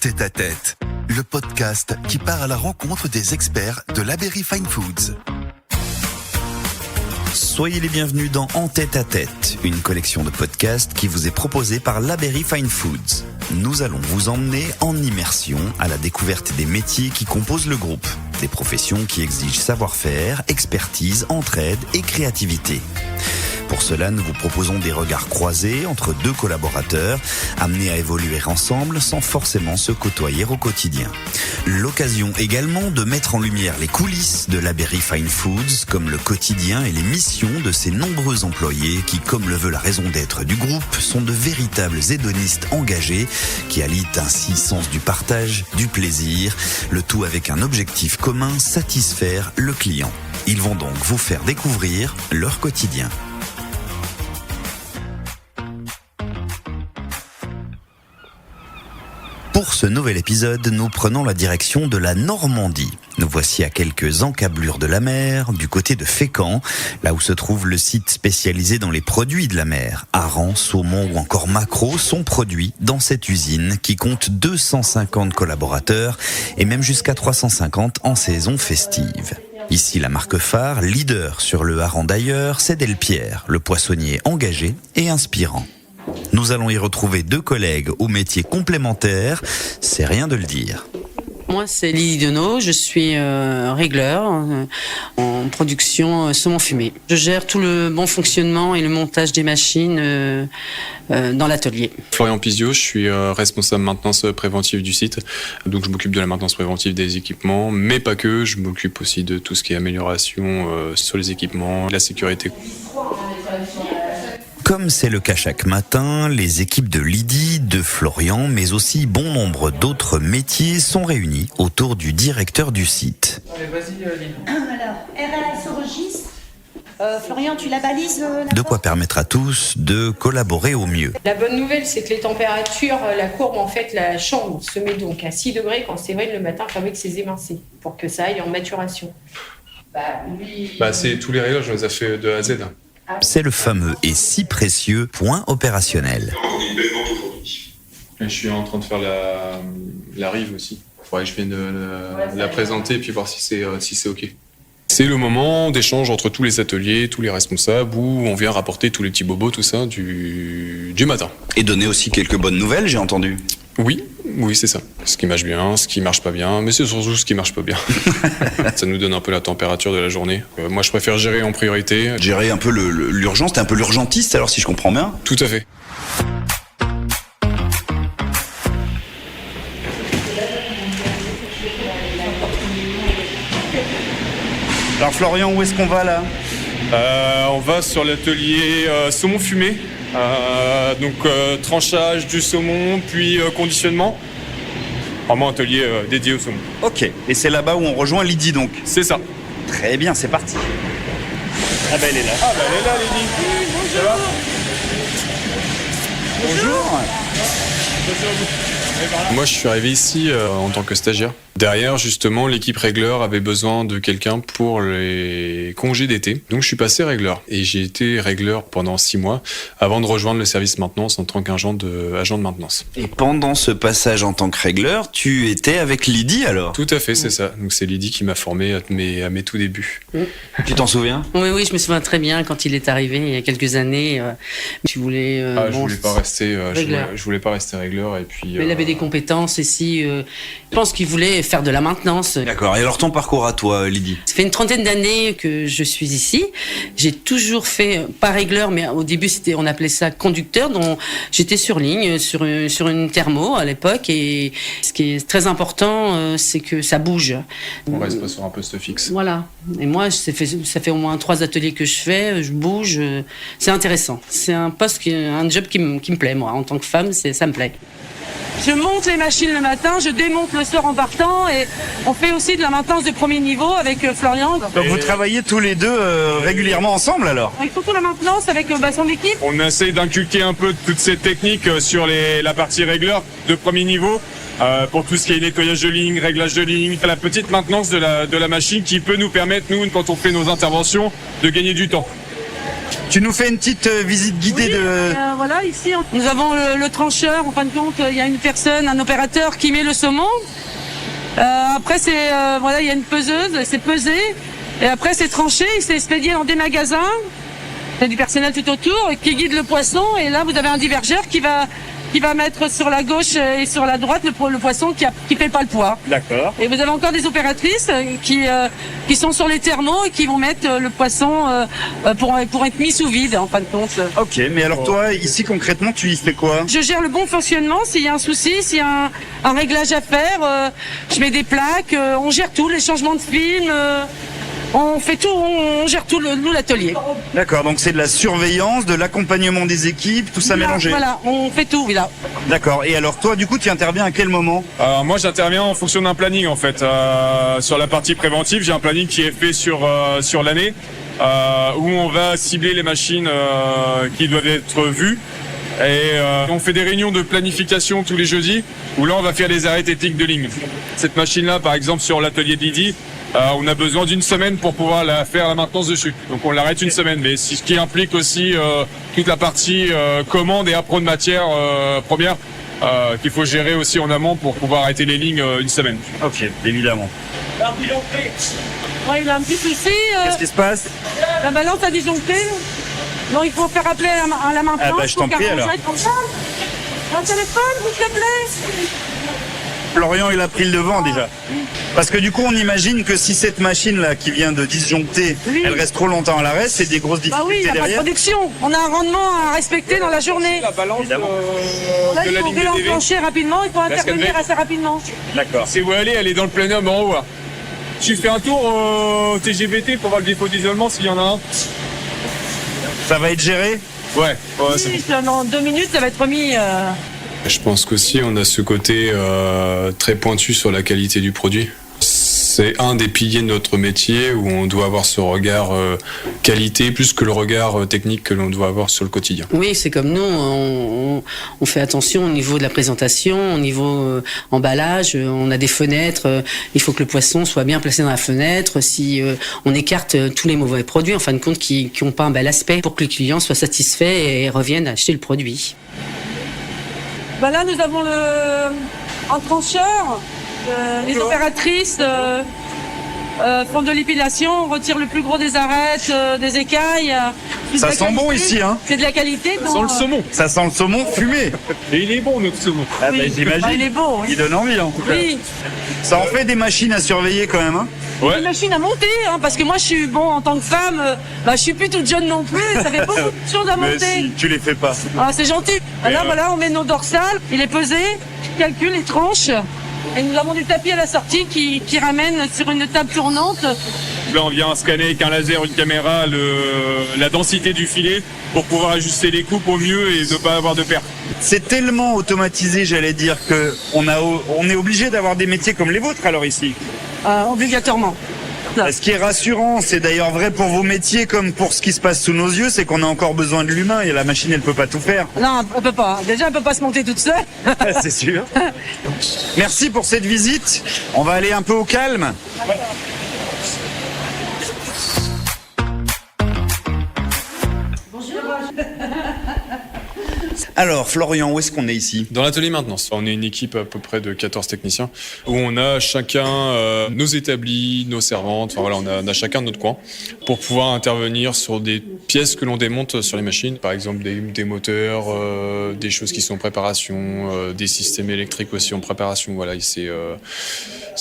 Tête à Tête, le podcast qui part à la rencontre des experts de l'Aberry Fine Foods. Soyez les bienvenus dans En Tête à Tête, une collection de podcasts qui vous est proposée par l'Aberry Fine Foods. Nous allons vous emmener en immersion à la découverte des métiers qui composent le groupe. Des professions qui exigent savoir-faire, expertise, entraide et créativité. Pour cela, nous vous proposons des regards croisés entre deux collaborateurs, amenés à évoluer ensemble sans forcément se côtoyer au quotidien. L'occasion également de mettre en lumière les coulisses de l'Aberry Fine Foods, comme le quotidien et les missions de ses nombreux employés qui, comme le veut la raison d'être du groupe, sont de véritables hédonistes engagés qui allient ainsi sens du partage, du plaisir, le tout avec un objectif commun, satisfaire le client. Ils vont donc vous faire découvrir leur quotidien. Pour ce nouvel épisode, nous prenons la direction de la Normandie. Nous voici à quelques encablures de la mer, du côté de Fécamp, là où se trouve le site spécialisé dans les produits de la mer. Harengs, saumon ou encore maquereaux sont produits dans cette usine qui compte 250 collaborateurs et même jusqu'à 350 en saison festive. Ici, la marque phare, leader sur le hareng d'ailleurs, c'est Delpierre, le poissonnier engagé et inspirant. Nous allons y retrouver deux collègues aux métiers complémentaires, c'est rien de le dire. Moi, c'est Lily Deneau, je suis régleur en production saumon fumé. Je gère tout le bon fonctionnement et le montage des machines dans l'atelier. Florian Pizio, je suis responsable maintenance préventive du site. Donc je m'occupe de la maintenance préventive des équipements, mais pas que, je m'occupe aussi de tout ce qui est amélioration sur les équipements, la sécurité. Comme c'est le cas chaque matin, les équipes de Lydie, de Florian, mais aussi bon nombre d'autres métiers sont réunis autour du directeur du site. Allez, vas-y, Lydie. Alors, RAS au registre. Florian, tu la balises De quoi permettre à tous de collaborer au mieux. La bonne nouvelle, c'est que les températures, la courbe, en fait, la chambre se met donc à 6 degrés quand c'est vrai le matin avec ses émincés, pour que ça aille en maturation. C'est tous les réglages, on les a fait de A à Z. C'est le fameux et si précieux point opérationnel. Et je suis en train de faire la rive aussi. Il faudrait que je vienne la présenter et puis voir si c'est OK. C'est le moment d'échange entre tous les ateliers, tous les responsables, où on vient rapporter tous les petits bobos, tout ça, du matin. Et donner aussi quelques bonnes nouvelles, j'ai entendu. Oui, c'est ça. Ce qui marche bien, ce qui marche pas bien, mais c'est surtout ce qui marche pas bien. Ça nous donne un peu la température de la journée. Moi, je préfère gérer en priorité. Gérer un peu l'urgence, t'es un peu l'urgentiste alors si je comprends bien. Tout à fait. Alors Florian, où est-ce qu'on va là ? On va sur l'atelier saumon fumé. Tranchage du saumon, puis conditionnement. Vraiment atelier dédié au saumon. Ok, et c'est là-bas où on rejoint Lydie donc. C'est ça. Très bien, c'est parti. Ah bah elle est là. Elle est là, Lydie. Oui, bonjour. Ça va ? Bonjour. Moi, je suis arrivé ici en tant que stagiaire. Derrière, justement, l'équipe régleur avait besoin de quelqu'un pour les congés d'été. Donc, je suis passé régleur. Et j'ai été régleur pendant 6 mois avant de rejoindre le service maintenance en tant qu'agent de maintenance. Et pendant ce passage en tant que régleur, tu étais avec Lydie alors ? Tout à fait, c'est ça. Donc, c'est Lydie qui m'a formé à mes tout débuts. Tu t'en souviens ? Oui, je me souviens très bien quand il est arrivé il y a quelques années. Tu voulais. Je voulais pas rester. Je voulais pas rester régleur et puis. Mais il avait des compétences ici. Je pense qu'il voulait faire de la maintenance. D'accord. Et alors ton parcours à toi, Lydie ? Ça fait une trentaine d'années que je suis ici. J'ai toujours fait, pas régleur, mais au début on appelait ça conducteur, dont j'étais sur ligne, sur une thermo à l'époque. Et ce qui est très important, c'est que ça bouge. On reste pas sur un poste fixe. Voilà. Et moi, ça fait au moins 3 ateliers que je fais, je bouge. C'est intéressant. C'est un job qui me plaît, moi. En tant que femme, ça me plaît. Je monte les machines le matin, je démonte le soir en partant et on fait aussi de la maintenance de premier niveau avec Florian. Donc vous travaillez tous les deux régulièrement ensemble alors ? Avec surtout la maintenance avec son équipe. On essaye d'inculquer un peu toutes ces techniques sur la partie régleur de premier niveau. Pour tout ce qui est nettoyage de ligne, réglage de ligne, la petite maintenance de la machine qui peut nous permettre, nous, quand on fait nos interventions, de gagner du temps. Tu nous fais une petite visite guidée Voilà, ici, nous avons le trancheur. En fin de compte, il y a une personne, un opérateur qui met le saumon. Après, voilà, il y a une peseuse, c'est pesé. Et après, c'est tranché, c'est expédié dans des magasins. Il y a du personnel tout autour qui guide le poisson. Et là, vous avez un divergeur qui va mettre sur la gauche et sur la droite le poisson qui fait pas le poids. D'accord. Et vous avez encore des opératrices qui sont sur les thermos et qui vont mettre le poisson pour être mis sous vide, en fin de compte. Ok, mais alors toi, ici concrètement, tu y fais quoi? Je gère le bon fonctionnement. S'il y a un souci, s'il y a un réglage à faire, je mets des plaques, on gère tout, les changements de film. On fait tout, on gère tout nous l'atelier. D'accord, donc c'est de la surveillance, de l'accompagnement des équipes, tout ça mélangé. Voilà, on fait tout, là. D'accord, et alors toi, du coup, tu interviens à quel moment? Moi, j'interviens en fonction d'un planning, en fait. Sur la partie préventive, j'ai un planning qui est fait sur l'année, où on va cibler les machines qui doivent être vues. Et on fait des réunions de planification tous les jeudis, où là, on va faire des arrêts techniques de ligne. Cette machine-là, par exemple, sur l'atelier de Lydie, on a besoin d'une semaine pour pouvoir faire la maintenance dessus. Donc on l'arrête une semaine, mais ce qui implique aussi toute la partie commande et appro de matière première qu'il faut gérer aussi en amont pour pouvoir arrêter les lignes une semaine. Ok, évidemment. Ouais, il a un petit souci. Qu'est-ce qui se passe? La balance a disjoncté. Donc il faut faire appeler à la main. Ah bah je t'en prie alors. Un téléphone, s'il te plaît. Florian, il a pris le devant déjà. Parce que du coup, on imagine que si cette machine-là qui vient de disjoncter, elle reste trop longtemps à l'arrêt, c'est des grosses difficultés Bah oui, il n'y a pas de derrière. production. On a un rendement à respecter dans la journée. La balance Là, de la il faut ligne de DV. réenclencher rapidement, il faut intervenir assez rapidement. D'accord. C'est où elle est dans le plénum en haut. Là. Tu fais un tour au TGVT pour voir le défaut d'isolement s'il y en a un. Ça va être géré? Ouais, Oui, dans 2 minutes, ça va être remis. Je pense qu'aussi on a ce côté très pointu sur la qualité du produit. C'est un des piliers de notre métier où on doit avoir ce regard qualité plus que le regard technique que l'on doit avoir sur le quotidien. Oui, c'est comme nous, on fait attention au niveau de la présentation, au niveau emballage, on a des fenêtres, il faut que le poisson soit bien placé dans la fenêtre, si on écarte tous les mauvais produits, en fin de compte, qui n'ont pas un bel aspect, pour que le client soit satisfait et revienne acheter le produit. Ben là, nous avons un trancheur, les opératrices font de l'épilation, on retire le plus gros des arêtes, des écailles. Ça sent bon ici, hein? C'est de la qualité. Ça sent le saumon. Ça sent le saumon fumé. Et il est bon notre saumon. Ah bah, j'imagine. Il est beau. Il donne envie en tout cas. Oui. Ça en fait des machines à surveiller quand même, hein? Ouais. Une machine à monter, hein, parce que moi je suis en tant que femme, je suis plus toute jeune non plus, ça fait beaucoup de choses à Mais monter. si, tu les fais pas. Ah, c'est gentil. Là, voilà, on met nos dorsales, il est pesé, je calcule les tranches. Et nous avons du tapis à la sortie qui ramène sur une table tournante. Là, on vient scanner avec un laser, une caméra, la densité du filet pour pouvoir ajuster les coupes au mieux et ne pas avoir de perte. C'est tellement automatisé, j'allais dire, que on est obligé d'avoir des métiers comme les vôtres alors ici. Obligatoirement. Ce qui est rassurant, c'est d'ailleurs vrai pour vos métiers comme pour ce qui se passe sous nos yeux, c'est qu'on a encore besoin de l'humain et la machine elle peut pas tout faire. Non, elle peut pas. Déjà, elle peut pas se monter toute seule. C'est sûr. Merci pour cette visite. On va aller un peu au calme. Alors, Florian, où est-ce qu'on est ici? Dans l'atelier maintenance, on est une équipe à peu près de 14 techniciens où on a chacun nos établis, nos servantes, enfin voilà, on a chacun notre coin pour pouvoir intervenir sur des pièces que l'on démonte sur les machines, par exemple des moteurs, des choses qui sont en préparation, des systèmes électriques aussi en préparation. Voilà, c'est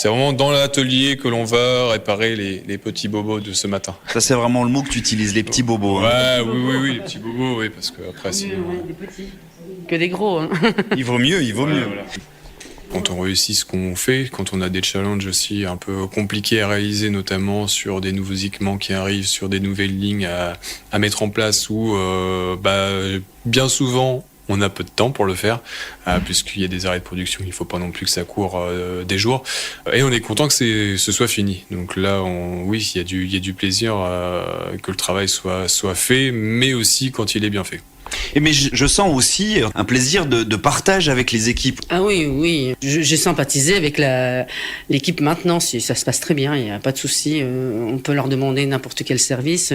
vraiment dans l'atelier que l'on va réparer les petits bobos de ce matin. Ça, c'est vraiment le mot que tu utilises, les petits bobos. Ouais, Hein. oui, les petits bobos, oui, parce que après, sinon, Des petits. Que des gros. Hein. Il vaut mieux, il vaut mieux. voilà. Quand on réussit ce qu'on fait, quand on a des challenges aussi un peu compliqués à réaliser, notamment sur des nouveaux équipements qui arrivent, sur des nouvelles lignes à mettre en place où bien souvent On a peu de temps pour le faire, puisqu'il y a des arrêts de production, il ne faut pas non plus que ça court des jours. Et on est content que ce soit fini. Donc là, oui, il y a du plaisir que le travail soit fait, mais aussi quand il est bien fait. Mais je sens aussi un plaisir de partage avec les équipes. Ah oui. J'ai sympathisé avec l'équipe maintenant. Ça se passe très bien, il n'y a pas de souci. On peut leur demander n'importe quel service.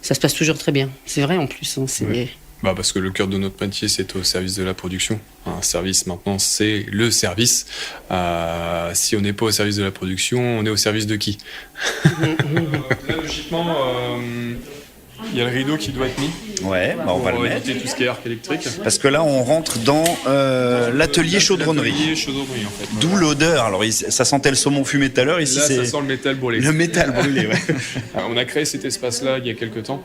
Ça se passe toujours très bien. C'est vrai en plus. Oui. Parce que le cœur de notre métier, c'est au service de la production. Un service, maintenant, c'est le service. Si on n'est pas au service de la production, on est au service de qui? Là, logiquement, il y a le rideau qui doit être mis. Ouais, on va le mettre. Pour éviter tout ce qui est arc électrique. Parce que là, on rentre dans l'atelier chaudronnerie. L'atelier chaudronnerie, en fait. D'où l'odeur. Alors, ça sentait le saumon fumé tout à l'heure. Ici, là, ça sent le métal brûlé. Le métal brûlé, ouais. On a créé cet espace-là il y a quelques temps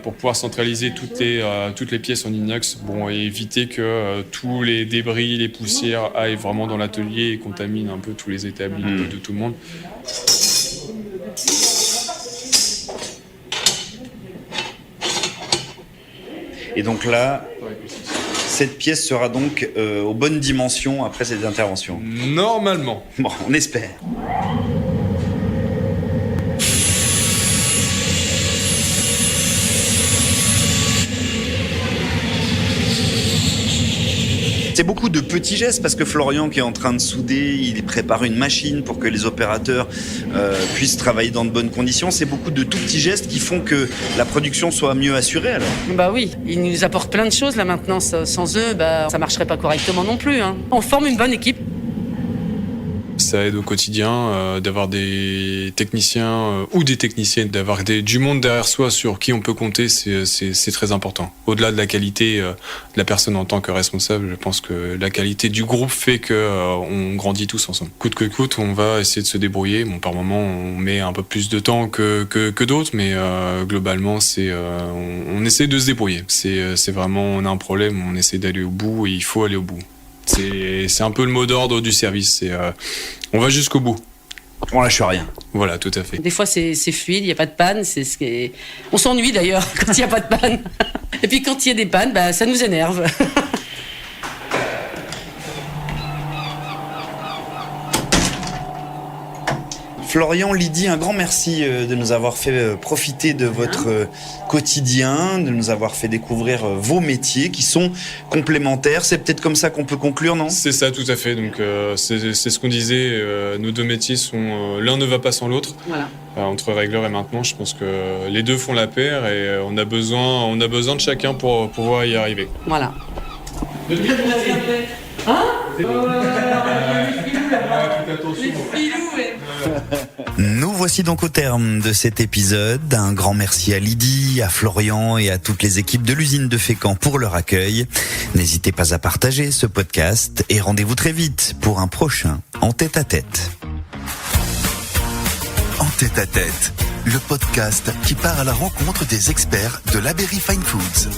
pour pouvoir centraliser toutes les pièces en inox, et éviter que tous les débris, les poussières aillent vraiment dans l'atelier et contaminent un peu tous les établis de tout le monde. Et donc là, cette pièce sera donc aux bonnes dimensions après cette intervention. Normalement. Bon, on espère. C'est beaucoup de petits gestes parce que Florian qui est en train de souder, il prépare une machine pour que les opérateurs puissent travailler dans de bonnes conditions. C'est beaucoup de tout petits gestes qui font que la production soit mieux assurée alors. Bah oui, ils nous apportent plein de choses là maintenant. Sans eux, ça marcherait pas correctement non plus. On forme une bonne équipe. Ça aide au quotidien d'avoir des techniciens ou des techniciennes, d'avoir du monde derrière soi sur qui on peut compter, c'est très important. Au-delà de la qualité de la personne en tant que responsable, je pense que la qualité du groupe fait qu'on grandit tous ensemble. Coûte que coûte, on va essayer de se débrouiller. Par moment, on met un peu plus de temps que d'autres, mais globalement, on essaie de se débrouiller. C'est vraiment, on a un problème, on essaie d'aller au bout et il faut aller au bout. C'est un peu le mot d'ordre du service, on va jusqu'au bout. On lâche rien. Voilà, tout à fait. Des fois, c'est fluide, il n'y a pas de panne. On s'ennuie d'ailleurs quand il n'y a pas de panne. Et puis quand il y a des pannes, ça nous énerve. Florian, Lydie, un grand merci de nous avoir fait profiter de votre quotidien, de nous avoir fait découvrir vos métiers qui sont complémentaires. C'est peut-être comme ça qu'on peut conclure, non ? C'est ça, tout à fait. Donc c'est ce qu'on disait. Nos deux métiers sont l'un ne va pas sans l'autre. Voilà. Entre régleur et maintenant, je pense que les deux font la paire et on a besoin de chacun pour pouvoir y arriver. Voilà. Nous voici donc au terme de cet épisode. Un grand merci à Lydie, à Florian et à toutes les équipes de l'usine de Fécamp pour leur accueil. N'hésitez pas à partager ce podcast et rendez-vous très vite pour un prochain En Tête à Tête. En Tête à Tête, le podcast qui part à la rencontre des experts de l'Abery Fine Foods.